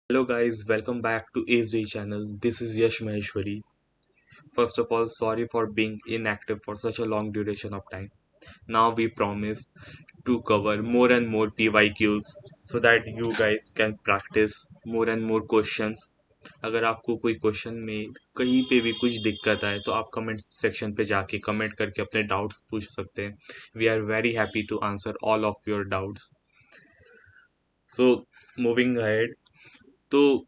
Hello guys, welcome back to HD channel. This is Yash Maheshwari. First of all, sorry for being inactive for such a long duration of time. Now we promise to cover more and more PYQs so that you guys can practice more and more questions. अगर आपको कोई question में कहीं पे भी कुछ दिक्कत आए तो आप कमेंट सेक्शन पे जाके कमेंट करके अपने डाउट्स पूछ सकते हैं. We are very happy to answer all of your doubts. So moving ahead, तो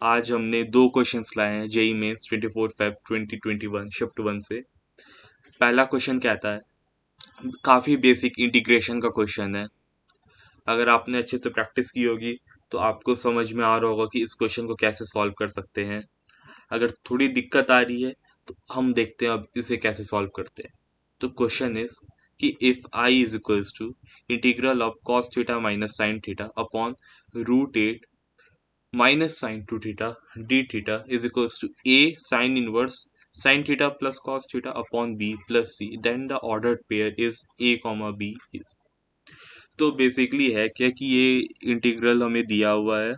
आज हमने दो क्वेश्चंस लाए हैं जेई मेंस 24 फेब 2021 शिफ्ट 1 से. पहला क्वेश्चन कहता है, काफ़ी बेसिक इंटीग्रेशन का क्वेश्चन है. अगर आपने अच्छे से प्रैक्टिस की होगी तो आपको समझ में आ रहा होगा कि इस क्वेश्चन को कैसे सॉल्व कर सकते हैं. अगर थोड़ी दिक्कत आ रही है तो हम देखते हैं अब इसे कैसे सॉल्व करते हैं. तो क्वेश्चन इज कि if I is equals to integral of cos theta minus sine theta upon √8 minus sine 2 theta d theta is equals to a sine inverse sine theta plus cos theta upon b plus c, then the ordered pair is a comma b is. तो basically है क्या कि ये integral हमें दिया हुआ है.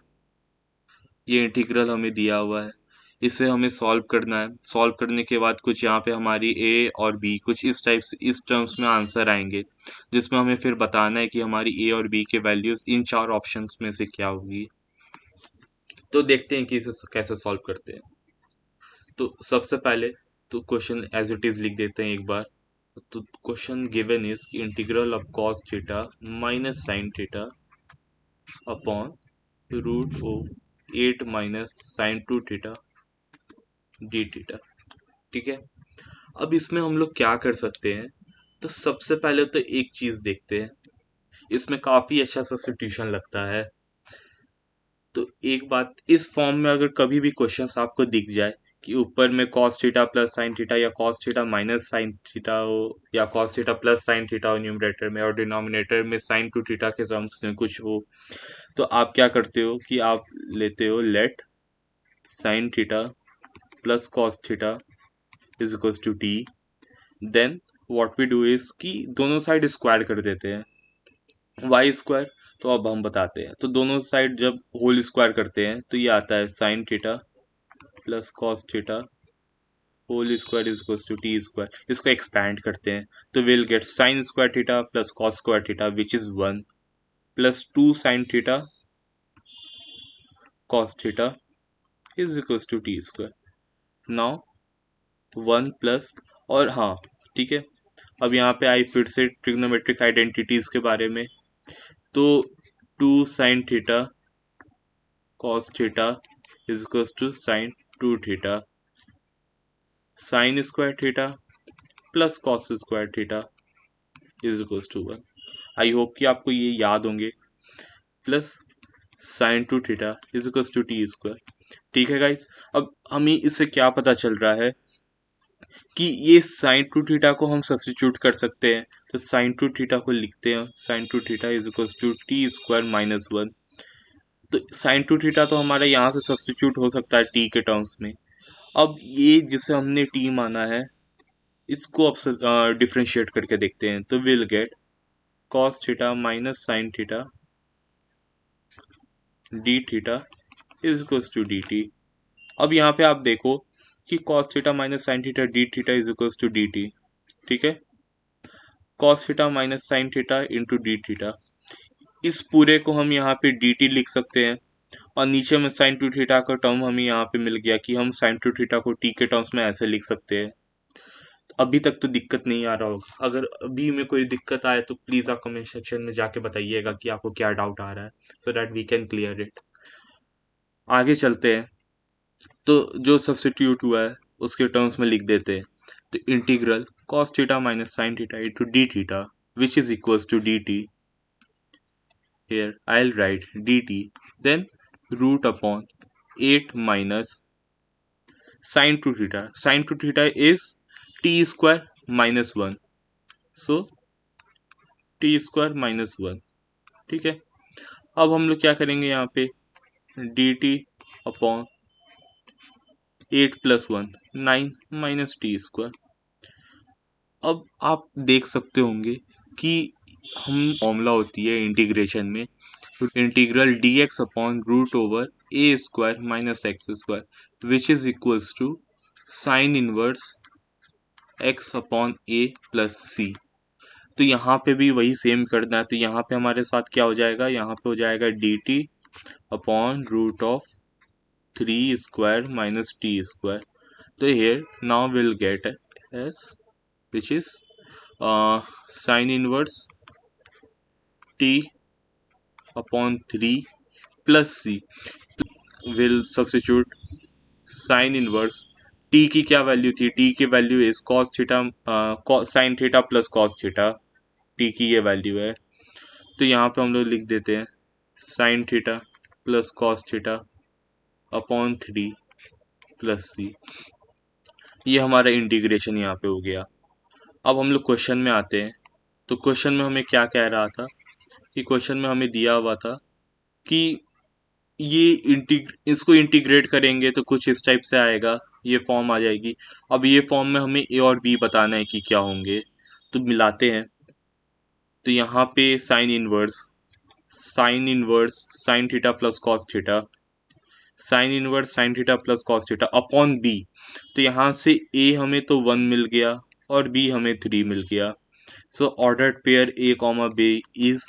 इसे हमें सॉल्व करना है. सॉल्व करने के बाद कुछ यहाँ पे हमारी ए और बी कुछ इस टाइप से इस टर्म्स में आंसर आएंगे, जिसमें हमें फिर बताना है कि हमारी ए और बी के वैल्यूज इन चार ऑप्शंस में से क्या होगी. तो देखते हैं कि इसे कैसे सॉल्व करते हैं. तो सबसे पहले तो क्वेश्चन एज इट इज लिख देते हैं एक बार. तो question given is integral of cos theta minus sine theta upon √8 minus sine 2 theta d theta. ठीक है. अब इसमें हम लोग क्या कर सकते हैं. तो सबसे पहले तो एक चीज देखते हैं, इसमें काफी अच्छा सब्स्टिट्यूशन लगता है. तो एक बात, इस फॉर्म में अगर कभी भी क्वेश्चंस आपको दिख जाए कि ऊपर में cos theta plus sine theta या cos theta minus sine theta हो या cos theta plus sine theta हो न्यूमरेटर में और डिनोमिनेटर में साइन 2 थीटा के टर्म्स में कुछ हो, तो आप क्या करते हो कि आप लेते हो let sine theta plus cos theta is equals to t. Then what we do is कि दोनों साइड स्क्वायर कर देते हैं. वाई स्क्वायर, तो अब हम बताते हैं. तो दोनों साइड जब होल स्क्वायर करते हैं तो ये आता है sine theta plus cos theta whole square is equals to t square. इसको एक्सपैंड करते हैं तो will get sine square theta plus cos square theta which is 1 plus 2 sine theta cos theta is equals to t square. Now 1 plus, और हाँ ठीक है, अब यहाँ पे आई फिर से ट्रिग्नोमेट्रिक आइडेंटिटीज के बारे में. तो 2 sine theta cos theta is equals to sine 2 theta sine square theta plus cos square theta is equals to 1. I hope कि आपको ये याद होंगे. Plus sine 2 theta is equals to t square. ठीक है गाइस. अब हमें इससे क्या पता चल रहा है कि ये साइन 2 थीटा को हम सब्स्टिट्यूट कर सकते हैं. तो साइन 2 थीटा को लिखते हैं, sine 2 theta is equals to t square minus 1. तो साइन 2 थीटा तो हमारा यहाँ से सब्स्टिट्यूट हो सकता है टी के टर्म्स में. अब ये जिसे हमने टी माना है इसको अब डिफ्रेंशिएट करके देखते हैं. तो will get cos theta minus sine theta d theta is equals to d t. अब यहाँ पे आप देखो कि cos theta minus sine theta d theta is equals to d t. ठीक है. Cos theta minus sine theta into d theta, इस पूरे को हम यहाँ पे डी टी लिख सकते हैं. और नीचे में साइन 2 थीटा का टर्म हमें यहाँ पे मिल गया कि हम साइन 2 थीटा को टी के टर्म्स में ऐसे लिख सकते हैं. अभी तक तो दिक्कत नहीं आ रहा होगा. अगर अभी में कोई दिक्कत आए तो प्लीज़ आप कमेंट सेक्शन में जाके बताइएगा कि आपको क्या डाउट आ रहा है, so that we can clear it. आगे चलते हैं. तो जो सब्स्टिट्यूट हुआ है उसके टर्म्स में लिख देते हैं. तो integral cos theta minus sine theta into d theta which is equals to d t. Here I will write d t, then root upon 8 minus sine 2 theta. Sine 2 theta is t square minus 1, so t square minus 1. ठीक है. अब हम लोग क्या करेंगे यहाँ पे D t upon 8 plus 1 9 minus t square. अब आप देख सकते होंगे कि हम फॉर्मूला होती है इंटीग्रेशन में integral dx upon root over a square minus x square which is equals to sine inverse x upon a plus C. तो यहाँ पे भी वही सेम करना है। तो यहाँ पे हमारे साथ क्या हो जाएगा, यहाँ पे हो जाएगा d t upon root of 3 square minus t square. तो here now we'll get as which is sin inverse t upon 3 plus c will substitute sin inverse t की क्या वैल्यू थी, t की value is cos theta sin theta plus cos theta, t की ये value है। तो यहाँ पे हम लोग लिख देते हैं sin theta plus cos theta upon 3 plus c। ये हमारा इंटीग्रेशन यहाँ पे हो गया। अब हम लोग क्वेश्चन में आते हैं। तो क्वेश्चन में हमें क्या कह रहा था कि क्वेश्चन में हमें दिया हुआ था कि ये इसको इंटीग्रेट करेंगे तो कुछ इस टाइप से आएगा, ये फॉर्म आ जाएगी। अब ये फॉर्म में हमें ए और बी बताना है कि क्या होंगे। तो मिलाते हैं। तो यहाँ पे sine inverse sine theta plus cos theta, sine inverse sine theta plus cos theta upon B. तो यहाँ से ए हमें तो 1 मिल गया और बी हमें 3 मिल गया। So ordered pair a comma b is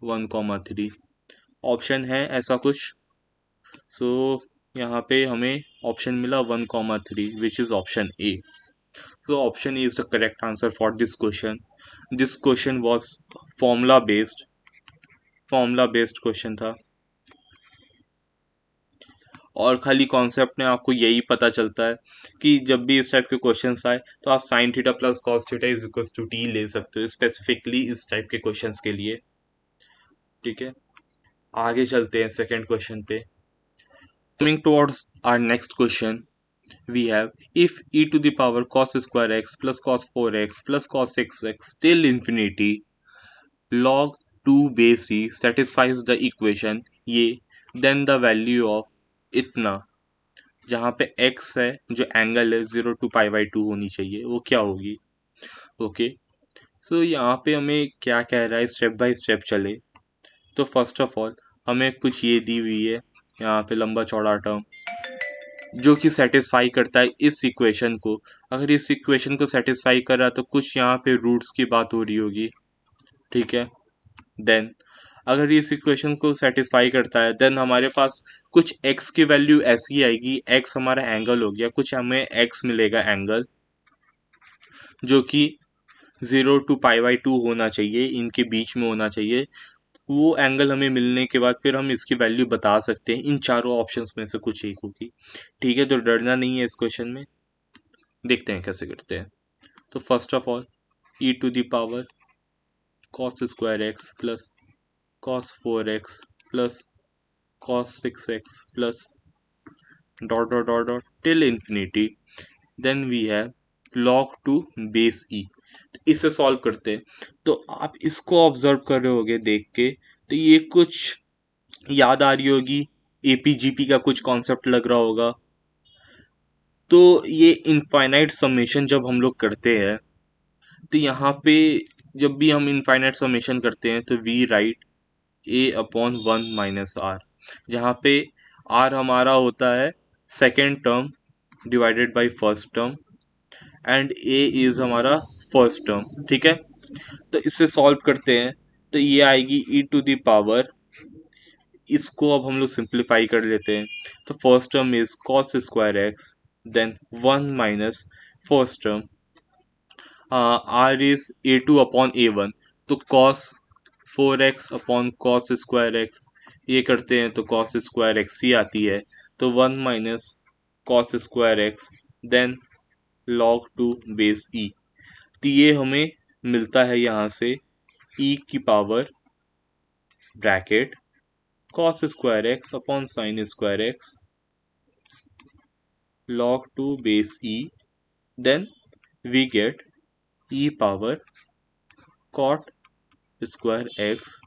1,3। Option है ऐसा कुछ। सो यहाँ पे हमें ऑप्शन मिला 1,3 which is option A. So option A is the correct answer for this question. This question was formula based question था और खाली कॉन्सेप्ट में आपको यही पता चलता है कि जब भी इस टाइप के क्वेश्चंस आए तो आप sine theta plus cos theta is equal to t ले सकते हो स्पेसिफिकली इस टाइप के क्वेश्चंस के लिए। ठीक है, आगे चलते हैं सेकंड क्वेश्चन पे। Coming towards our next question we have if e to the power cos square x plus cos 4x plus cos 6x till infinity log 2 base c satisfies the equation ये then the value of इतना, जहाँ पे x है जो angle है 0 to π/2 होनी चाहिए, वो क्या होगी। ओके, सो यहाँ पे हमें क्या कह रहा है, स्टेप बाय स्टेप चले। तो फर्स्ट ऑफ ऑल हमें कुछ ये दी हुई है यहाँ पे लंबा चौड़ा टर्म जो कि सेटिस्फाई करता है इस इक्वेशन को। अगर इस इक्वेशन को सेटिस्फाई कर रहा है तो कुछ यहाँ पे रूट्स की बात हो रही होगी। ठीक है, देन अगर इस इक्वेशन को सेटिस्फाई करता है देन हमारे पास कुछ x की वैल्यू ऐसी आएगी, x हमारा एंगल हो गया, कुछ हमें x मिलेगा एंगल जो कि 0 to π/2 होना चाहिए, इनके बीच में होना चाहिए। वो एंगल हमें मिलने के बाद फिर हम इसकी वैल्यू बता सकते हैं, इन चारों ऑप्शंस में से कुछ एक होगी। ठीक है, तो डरना नहीं है इस क्वेश्चन में। देखते हैं कैसे करते हैं। तो first of all e to the power cos square x plus cos 4x plus cos 6x plus dot dot dot dot till infinity, then we have log 2 base e। इसे सॉल्व करते हैं। तो आप इसको ऑब्जर्व कर रहे होगे देख के, तो ये कुछ याद आ रही होगी, एपीजीपी का कुछ कॉन्सेप्ट लग रहा होगा। तो ये इनफाइनाइट समेशन जब हम लोग करते हैं तो यहाँ पे जब भी हम इनफाइनाइट समेशन करते हैं तो we write a upon 1 minus r, जहाँ पे आर हमारा होता है second term divided by first term and a is हमारा फर्स्ट टर्म। ठीक है, तो इसे सॉल्व करते हैं तो ये आएगी ई टू द पावर, इसको अब हम लोग सिंप्लीफाई कर लेते हैं। तो first term is cos square x, then 1 minus first term r is a2 upon a1, तो cos 4x upon cos square x, ये करते हैं तो कॉस स्क्वायर एक्स ही आती है। तो 1 minus cos square x then log 2 base e। तो ये हमें मिलता है यहाँ से e की power bracket cos square x upon sine square x log 2 base e, then we get e power cot square x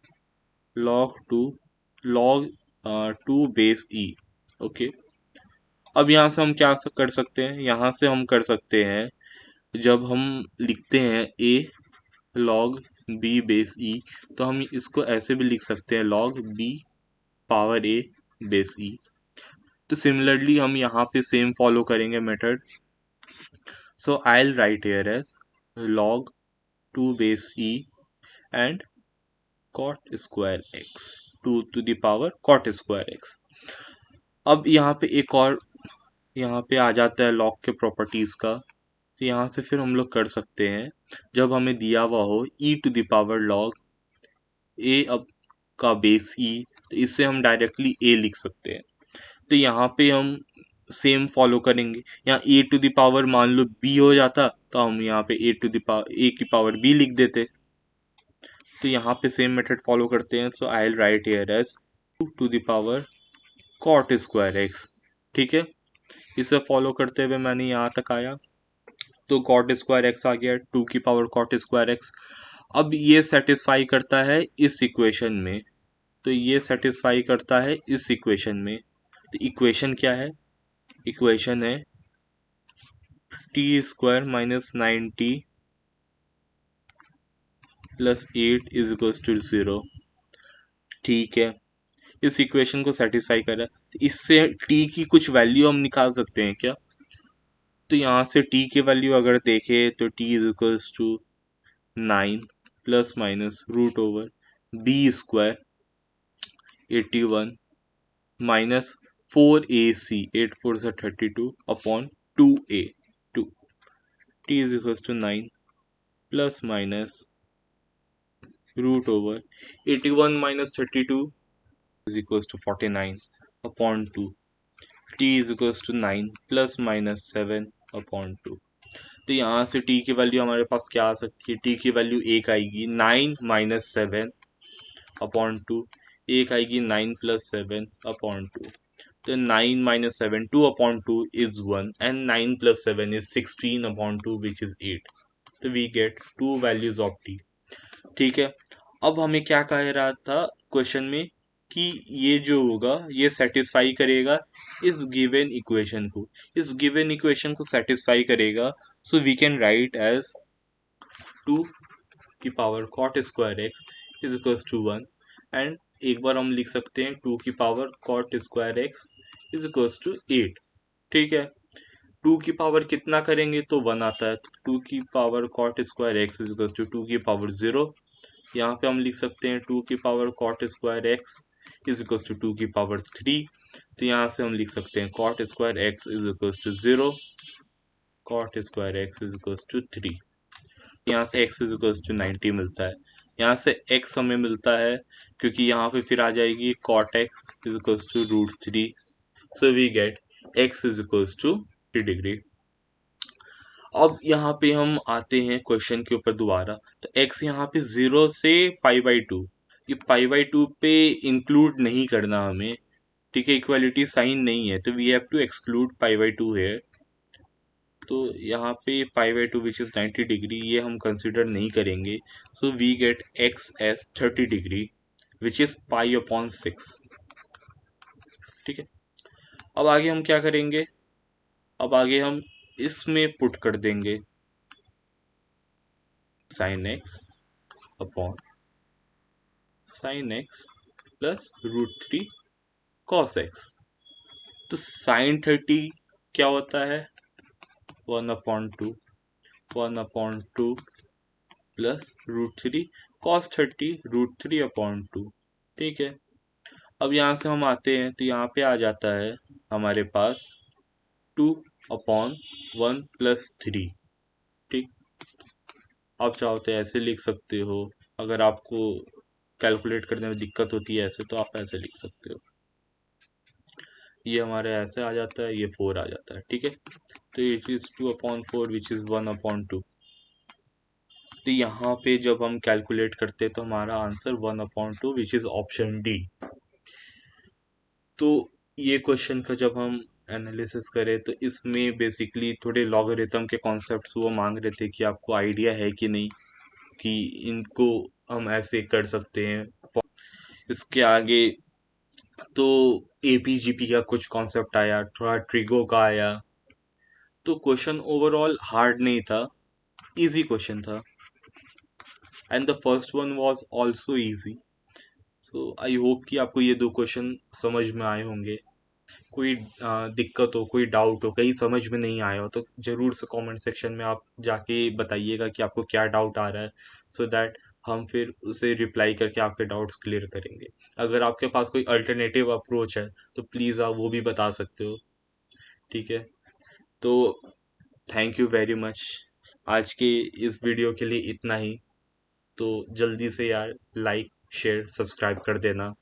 log 2 base e। Okay, अब यहाँ से हम क्या कर सकते हैं, यहाँ से हम कर सकते हैं जब हम लिखते हैं a log b base e, तो हम इसको ऐसे भी लिख सकते हैं log b power a base e. तो सिमिलरली हम यहाँ पे सेम फॉलो करेंगे method. So I will write here as log 2 base e and cot square x, 2 to the power cot square x। अब यहाँ पे एक और यहाँ पे आ जाता है log के प्रॉपर्टीज का। तो यहाँ से फिर हम लोग कर सकते हैं, जब हमें दिया हुआ हो e to the power log a अब का बेस e, तो इससे हम डायरेक्टली a लिख सकते हैं। तो यहाँ पे हम सेम फॉलो करेंगे। यहाँ ए टू द पावर मान लो बी हो जाता, तो हम यहाँ पे ए टू द पावर ए की पावर बी लिख देते। तो यहाँ पे सेम मेथड फॉलो करते हैं। So I will write here as 2 to the power cot square x. ठीक है, इसे फॉलो करते हुए मैंने यहाँ तक आया, तो कॉट स्क्वायर एक्स आ गया 2 की पावर कॉट स्क्वायर एक्स। अब ये सेटिस्फाई करता है इस इक्वेशन में, तो ये सेटिस्फाई करता है इस इक्वेशन में। तो इक्वेशन क्या है? इक्वेशन है t square minus 9t plus 8 is equals to 0। ठीक है, इस इक्वेशन को सेटिस्फाई कर रहा है। तो इससे t की कुछ वैल्यू हम निकाल सकते हैं क्या? तो यहाँ से t की वैल्यू अगर देखें तो t is equals to 9 plus minus root over b square 81 minus 4ac 8 4 से 32 upon 2a 2। t is equals to 9 plus minus root over 81 minus 32 is equals to 49 upon 2। t is equals to 9 plus minus 7 upon 2। तो यहाँ से t की value हमारे पास क्या आ सकती है? t की वैल्यू एक आएगी 9 माइनस 7 अपॉन 2, एक आएगी 9 प्लस 7 अपॉन 2। तो 9 minus 7 2 upon 2 is 1 and 9 plus 7 is 16 upon 2 which is 8। तो we get two values of t। ठीक है, अब हमें क्या कह रहा था क्वेश्चन में कि ये जो होगा ये सेटिस्फाई करेगा इस गिवन इक्वेशन को, इस गिवन इक्वेशन को सेटिस्फाई करेगा। So we can write as 2 की power cot square x is equals to 1 and एक बार हम लिख सकते हैं 2 की power cot square x is equals to 8। ठीक है, 2 की पावर कितना करेंगे तो 1 आता है, तो 2 की power cot square x is equals to 2 की पावर 0। यहाँ पे हम लिख सकते हैं 2 की power cot square x is equals to 2 की पावर 3। तो यहाँ से हम लिख सकते हैं cot square x is equals to 0, cot square x is equals to 3। यहाँ से x इज इक्वल्स टू 90 मिलता है। यहाँ से x हमें मिलता है क्योंकि यहाँ पे फिर आ जाएगी cot x is equals to root 3। So we get x is equals to 3 degree. अब यहाँ पे हम आते हैं क्वेश्चन के ऊपर दोबारा। तो x यहाँ पे 0 से π/2, ये π/2 पे इंक्लूड नहीं करना हमें। ठीक है, इक्वालिटी साइन नहीं है, तो वी हैव टू एक्सक्लूड π/2 है। तो यहाँ पे π/2 विच इज़ 90 डिग्री ये हम कंसिडर नहीं करेंगे। So we get x as 30 degree which is π/6। ठीक है, अब आगे हम क्या करेंगे? अब आगे हम इसमें पुट कर देंगे sine x upon sine x plus root 3 cos x. तो साइन 30 क्या होता है? 1/2 1/2 प्लस रूट 3 कॉस 30 रूट 3/2। ठीक है, अब यहाँ से हम आते हैं तो यहाँ पे आ जाता है हमारे पास 2/1 प्लस 3। ठीक, आप चाहो तो ऐसे लिख सकते हो, अगर आपको कैलकुलेट करने में दिक्कत होती है ऐसे तो आप ऐसे लिख सकते हो। ये हमारे ऐसे आ जाता है, ये 4 आ जाता है। ठीक है, तो इट इज 2/4 विच इज 1/2। तो यहाँ पे जब हम कैलकुलेट करते हैं तो हमारा answer 1/2 which is option D. तो ये क्वेश्चन का जब हम एनालिसिस करें तो इसमें बेसिकली थोड़े लॉगरिथम के कॉन्सेप्ट्स वो मांग रहे थे कि आपको आइडिया है कि नहीं कि इनको हम ऐसे कर सकते हैं। इसके आगे तो एपीजीपी का कुछ कॉन्सेप्ट आया, थोड़ा ट्रिगो का आया। तो क्वेश्चन ओवरऑल हार्ड नहीं था, इजी क्वेश्चन था। And the first one was also easy. So I hope कि आपको ये दो क्वेश्चन समझ में आए होंगे। कोई दिक्कत हो, कोई डाउट हो, कहीं समझ में नहीं आया हो, तो ज़रूर से कमेंट सेक्शन में आप जाके बताइएगा कि आपको क्या डाउट आ रहा है, सो दैट हम फिर उसे रिप्लाई करके आपके डाउट्स क्लियर करेंगे। अगर आपके पास कोई अल्टरनेटिव अप्रोच है तो प्लीज़ आप वो भी बता सकते हो। ठीक है, तो थैंक यू वेरी मच। आज के इस वीडियो के लिए इतना ही। तो जल्दी से यार लाइक शेयर सब्सक्राइब कर देना।